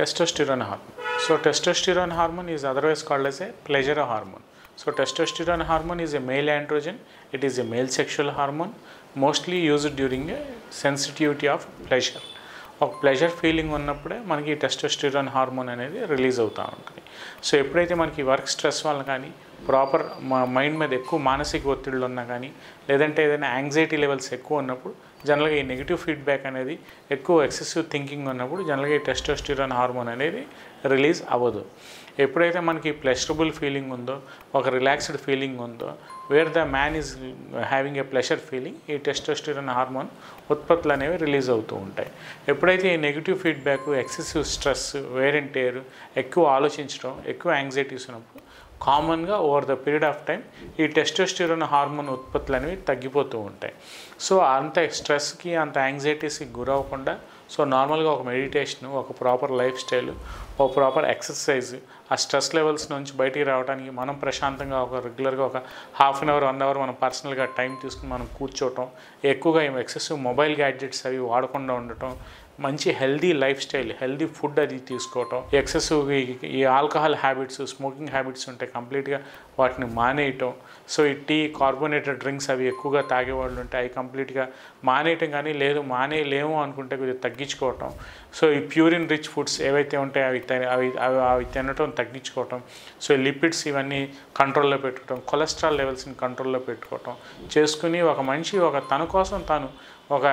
Testosterone hormone. So testosterone hormone is otherwise called as a pleasure hormone. So testosterone hormone is a male androgen. It is a male sexual hormone, mostly used during a sensitivity of pleasure. ఒక pleasure feeling ఉన్నప్పుడే మనకి testosterone hormone అనేది release అవుతూ ఉంటుంది. So ఎప్పుడైతే మనకి work stress వల్ల కానీ ప్రాపర్ మైండ్ మీద ఎక్కువ మానసిక ఒత్తిళ్ళు ఉన్నా కానీ లేదంటే ఏదైనా యాంగ్జైటీ లెవెల్స్ ఎక్కువ ఉన్నప్పుడు జనరల్గా ఈ నెగిటివ్ ఫీడ్బ్యాక్ అనేది ఎక్కువ ఎక్సెసివ్ థింకింగ్ ఉన్నప్పుడు జనరల్గా ఈ టెస్టోస్టిరాన్ హార్మోన్ అనేది రిలీజ్ అవ్వదు. ఎప్పుడైతే మనకి ప్లెజరబుల్ ఫీలింగ్ ఉందో, ఒక రిలాక్స్డ్ ఫీలింగ్ ఉందో, where the man is having a pleasure feeling, ఈ టెస్టోస్టిరాన్ హార్మోన్ ఉత్పత్తులు అనేవి రిలీజ్ అవుతూ ఉంటాయి. ఎప్పుడైతే ఈ negative feedback, excessive stress, wear and tear, ఎక్కువ ఆలోచించడం, ఎక్కువ యాంగ్జైటీస్ ఉన్నప్పుడు కామన్గా over the period of time ఈ టెస్టోస్టిరాన్ హార్మోన్ ఉత్పత్తులు అనేవి తగ్గిపోతూ ఉంటాయి. సో అంత స్ట్రెస్కి, అంత యాంగ్జైటీస్కి గురవ్వకుండా సో నార్మల్గా ఒక మెడిటేషన్, ఒక ప్రాపర్ లైఫ్ స్టైల్, ఒక ప్రాపర్ ఎక్సర్సైజ్, ఆ స్ట్రెస్ లెవెల్స్ నుంచి బయటికి రావడానికి మనం ప్రశాంతంగా ఒక రెగ్యులర్గా ఒక హాఫ్ అన్ అవర్ 1 అవర్ మనం పర్సనల్గా టైం తీసుకుని మనం కూర్చోవటం, ఎక్కువగా ఎక్సెసివ్ మొబైల్ గ్యాడ్జెట్స్ అవి వాడకుండా ఉండటం, మంచి healthy life style, healthy food అది తీసుకోవటం, ఎక్సెసివ్ ఈ ఆల్కహాల్ హ్యాబిట్స్, స్మోకింగ్ హ్యాబిట్స్ ఉంటే కంప్లీట్గా వాటిని మానేయటం. సో ఈ టీ, కార్బోనేటెడ్ డ్రింక్స్ అవి ఎక్కువగా తాగేవాళ్ళు ఉంటే అవి కంప్లీట్గా మానేయటం, కానీ లేదు మానేయలేము అనుకుంటే కొద్దిగా తగ్గించుకోవటం. సో ఈ ప్యూరిన్ రిచ్ ఫుడ్స్ ఏవైతే ఉంటాయో అవి తినటం తగ్గించుకోవటం. సో లిపిడ్స్ ఇవన్నీ కంట్రోల్లో పెట్టుకోవటం, కొలెస్ట్రాల్ లెవెల్స్ని కంట్రోల్లో పెట్టుకోవటం చేసుకుని ఒక మనిషి తన కోసం తాను ఒక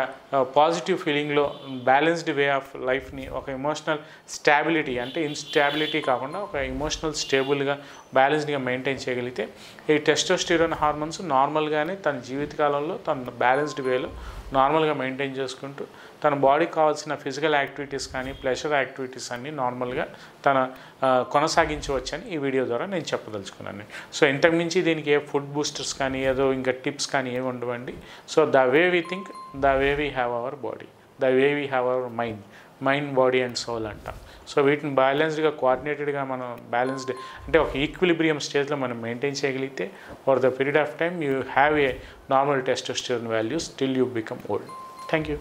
పాజిటివ్ ఫీలింగ్లో బ్యాలెన్స్డ్ వే ఆఫ్ లైఫ్ని, ఒక ఎమోషనల్ స్టాబిలిటీ అంటే ఇన్స్టాబిలిటీ కాకుండా ఒక ఎమోషనల్ స్టేబుల్గా బ్యాలెన్స్డ్గా మెయింటైన్ చేయగలిగితే ఈ టెస్టోస్టిరాన్ హార్మోన్స్ నార్మల్గానే తన జీవితకాలంలో తన బ్యాలెన్స్డ్ వేలో నార్మల్గా మెయింటైన్ చేసుకుంటూ తన బాడీకి కావాల్సిన ఫిజికల్ యాక్టివిటీస్ కానీ ప్లెజర్ యాక్టివిటీస్ అన్నీ నార్మల్గా తన కొనసాగించవచ్చని ఈ వీడియో ద్వారా నేను చెప్పదలుచుకున్నాను. సో ఇంతకుమించి దీనికి ఏ ఫుడ్ బూస్టర్స్ కానీ ఏదో ఇంకా టిప్స్ కానీ ఏమి ఉండవండి. So the way we think, the way we have our body, the way we have our mind, body and soul అంటాం. సో వీటిని బ్యాలెన్స్డ్గా, కోఆర్డినేటెడ్గా మనం బ్యాలెన్స్డ్ అంటే ఒక ఈక్విలిబ్రియం స్టేజ్లో మనం మెయింటైన్ చేయగలిగితే for the period of time you have a normal testosterone values till you become old. Thank you.